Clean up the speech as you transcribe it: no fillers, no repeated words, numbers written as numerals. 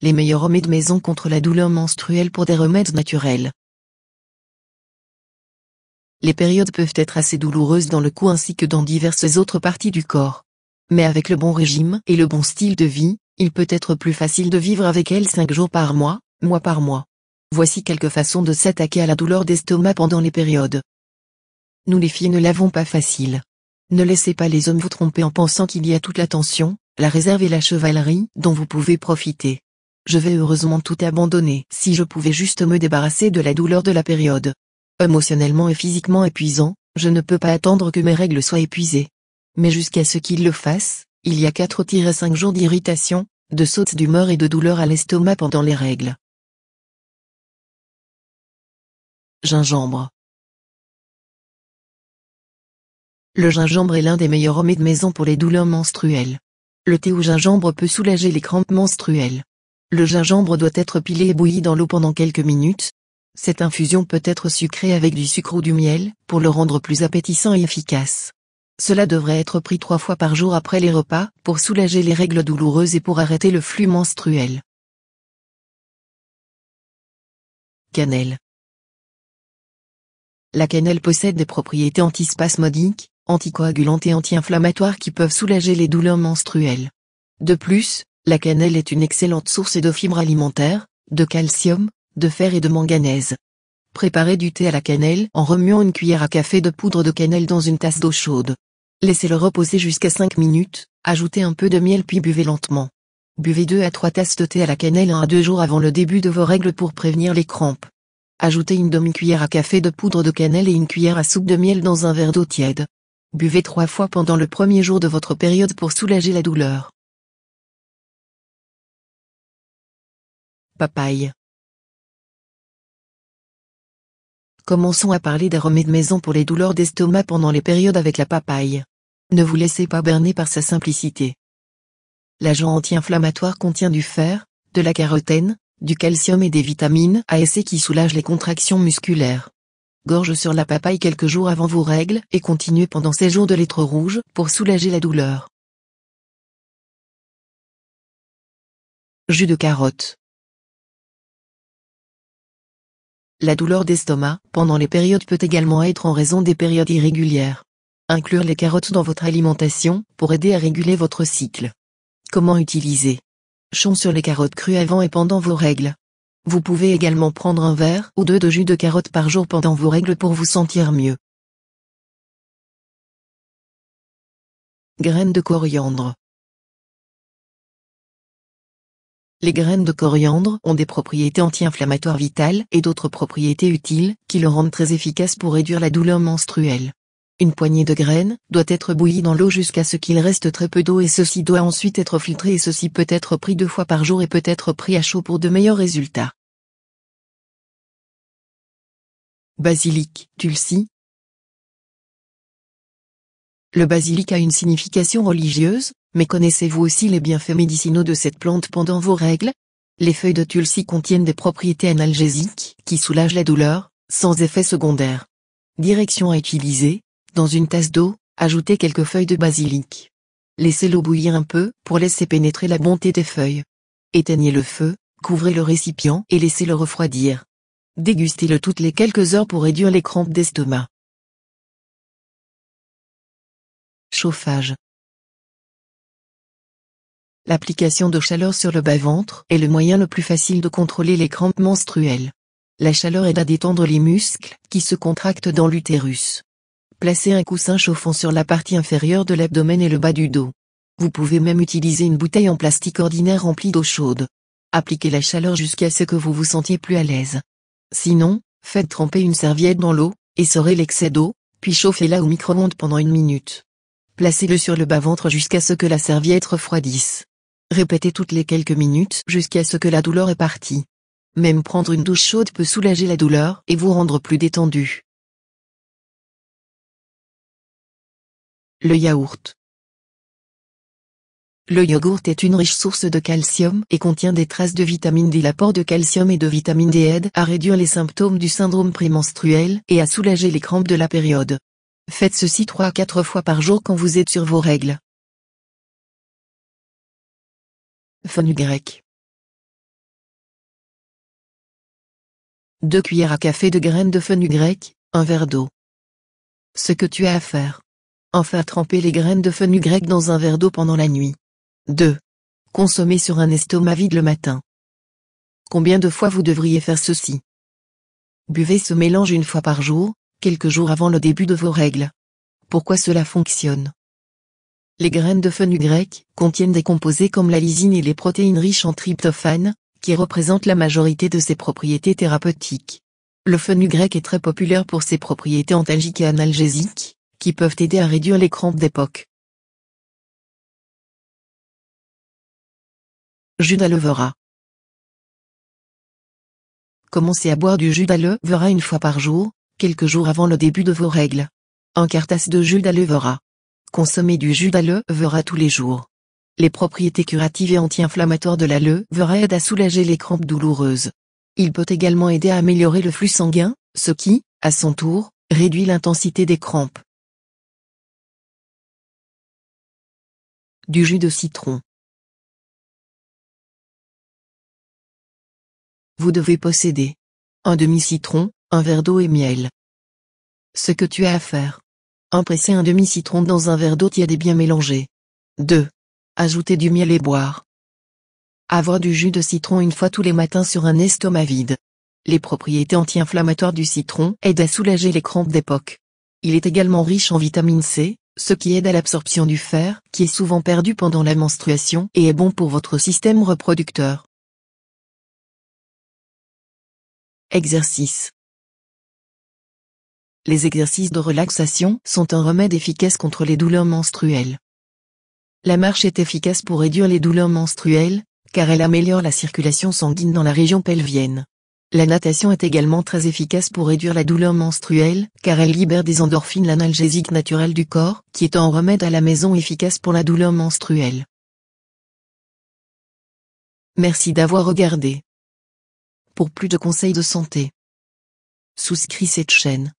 les meilleurs remèdes maison contre la douleur menstruelle pour des remèdes naturels. Les périodes peuvent être assez douloureuses dans le cou ainsi que dans diverses autres parties du corps. Mais avec le bon régime et le bon style de vie, il peut être plus facile de vivre avec elles 5 jours par mois, mois par mois. Voici quelques façons de s'attaquer à la douleur d'estomac pendant les périodes. Nous les filles ne l'avons pas facile. Ne laissez pas les hommes vous tromper en pensant qu'il y a toute l'attention, la réserve et la chevalerie dont vous pouvez profiter. Je vais heureusement tout abandonner si je pouvais juste me débarrasser de la douleur de la période. Émotionnellement et physiquement épuisant, je ne peux pas attendre que mes règles soient épuisées. Mais jusqu'à ce qu'ils le fassent, il y a 4-5 jours d'irritation, de sautes d'humeur et de douleur à l'estomac pendant les règles. Gingembre. Le gingembre est l'un des meilleurs remèdes maison pour les douleurs menstruelles. Le thé au gingembre peut soulager les crampes menstruelles. Le gingembre doit être pilé et bouilli dans l'eau pendant quelques minutes. Cette infusion peut être sucrée avec du sucre ou du miel, pour le rendre plus appétissant et efficace. Cela devrait être pris 3 fois par jour après les repas, pour soulager les règles douloureuses et pour arrêter le flux menstruel. Cannelle. La cannelle possède des propriétés antispasmodiques, anticoagulantes et anti-inflammatoires qui peuvent soulager les douleurs menstruelles. De plus, la cannelle est une excellente source de fibres alimentaires, de calcium, de fer et de manganèse. Préparez du thé à la cannelle en remuant une cuillère à café de poudre de cannelle dans une tasse d'eau chaude. Laissez-le reposer jusqu'à 5 minutes, ajoutez un peu de miel puis buvez lentement. Buvez 2 à 3 tasses de thé à la cannelle 1 à 2 jours avant le début de vos règles pour prévenir les crampes. Ajoutez une demi-cuillère à café de poudre de cannelle et une cuillère à soupe de miel dans un verre d'eau tiède. Buvez 3 fois pendant le premier jour de votre période pour soulager la douleur. Papaye. Commençons à parler des remèdes maison pour les douleurs d'estomac pendant les périodes avec la papaye. Ne vous laissez pas berner par sa simplicité. L'agent anti-inflammatoire contient du fer, de la carotène, du calcium et des vitamines A et C qui soulagent les contractions musculaires. Gorge sur la papaye quelques jours avant vos règles et continuez pendant ces jours de lettres rouges pour soulager la douleur. Jus de carotte. La douleur d'estomac, pendant les périodes peut également être en raison des périodes irrégulières. Inclure les carottes dans votre alimentation, pour aider à réguler votre cycle. Comment utiliser? Chons sur les carottes crues avant et pendant vos règles. Vous pouvez également prendre un verre ou 2 de jus de carotte par jour pendant vos règles pour vous sentir mieux. Graines de coriandre. Les graines de coriandre ont des propriétés anti-inflammatoires vitales et d'autres propriétés utiles qui le rendent très efficace pour réduire la douleur menstruelle. Une poignée de graines doit être bouillie dans l'eau jusqu'à ce qu'il reste très peu d'eau et ceci doit ensuite être filtré et ceci peut être pris 2 fois par jour et peut être pris à chaud pour de meilleurs résultats. Basilic, tulsi. Le basilic a une signification religieuse, mais connaissez-vous aussi les bienfaits médicinaux de cette plante pendant vos règles? Les feuilles de tulsi contiennent des propriétés analgésiques qui soulagent la douleur, sans effet secondaire. Direction à utiliser: dans une tasse d'eau, ajoutez quelques feuilles de basilic. Laissez l'eau bouillir un peu pour laisser pénétrer la bonté des feuilles. Éteignez le feu, couvrez le récipient et laissez-le refroidir. Dégustez-le toutes les quelques heures pour réduire les crampes d'estomac. Chauffage. L'application de chaleur sur le bas-ventre est le moyen le plus facile de contrôler les crampes menstruelles. La chaleur aide à détendre les muscles qui se contractent dans l'utérus. Placez un coussin chauffant sur la partie inférieure de l'abdomen et le bas du dos. Vous pouvez même utiliser une bouteille en plastique ordinaire remplie d'eau chaude. Appliquez la chaleur jusqu'à ce que vous vous sentiez plus à l'aise. Sinon, faites tremper une serviette dans l'eau, essorez l'excès d'eau, puis chauffez-la au micro-ondes pendant 1 minute. Placez-le sur le bas-ventre jusqu'à ce que la serviette refroidisse. Répétez toutes les quelques minutes jusqu'à ce que la douleur est partie. Même prendre une douche chaude peut soulager la douleur et vous rendre plus détendu. Le yaourt. Le yaourt est une riche source de calcium et contient des traces de vitamine D. L'apport de calcium et de vitamine D aide à réduire les symptômes du syndrome prémenstruel et à soulager les crampes de la période. Faites ceci 3 à 4 fois par jour quand vous êtes sur vos règles. Fenugrec. 2 cuillères à café de graines de fenugrec, un verre d'eau. Ce que tu as à faire. En faire tremper les graines de fenugrec dans un verre d'eau pendant la nuit. 2. Consommer sur un estomac vide le matin. Combien de fois vous devriez faire ceci? Buvez ce mélange une fois par jour, quelques jours avant le début de vos règles. Pourquoi cela fonctionne? Les graines de fenugrec contiennent des composés comme la lysine et les protéines riches en tryptophane, qui représentent la majorité de ses propriétés thérapeutiques. Le fenugrec est très populaire pour ses propriétés antalgiques et analgésiques, qui peuvent aider à réduire les crampes d'époque. Jus d'aloe vera. Commencez à boire du jus d'aloe vera une fois par jour, quelques jours avant le début de vos règles. Un quart tasse de jus d'aloe vera. Consommez du jus d'aloe vera tous les jours. Les propriétés curatives et anti-inflammatoires de l'aloe vera aident à soulager les crampes douloureuses. Il peut également aider à améliorer le flux sanguin, ce qui, à son tour, réduit l'intensité des crampes. Du jus de citron. Vous devez posséder un demi-citron, un verre d'eau et miel. Ce que tu as à faire. 1. Presser un demi-citron dans un verre d'eau tiède et bien mélangé. 2. Ajouter du miel et boire. Avoir du jus de citron une fois tous les matins sur un estomac vide. Les propriétés anti-inflammatoires du citron aident à soulager les crampes d'époque. Il est également riche en vitamine C, ce qui aide à l'absorption du fer, qui est souvent perdu pendant la menstruation et est bon pour votre système reproducteur. Exercice. Les exercices de relaxation sont un remède efficace contre les douleurs menstruelles. La marche est efficace pour réduire les douleurs menstruelles, car elle améliore la circulation sanguine dans la région pelvienne. La natation est également très efficace pour réduire la douleur menstruelle, car elle libère des endorphines, l'analgésique naturel du corps, qui est un remède à la maison efficace pour la douleur menstruelle. Merci d'avoir regardé. Pour plus de conseils de santé, souscris cette chaîne.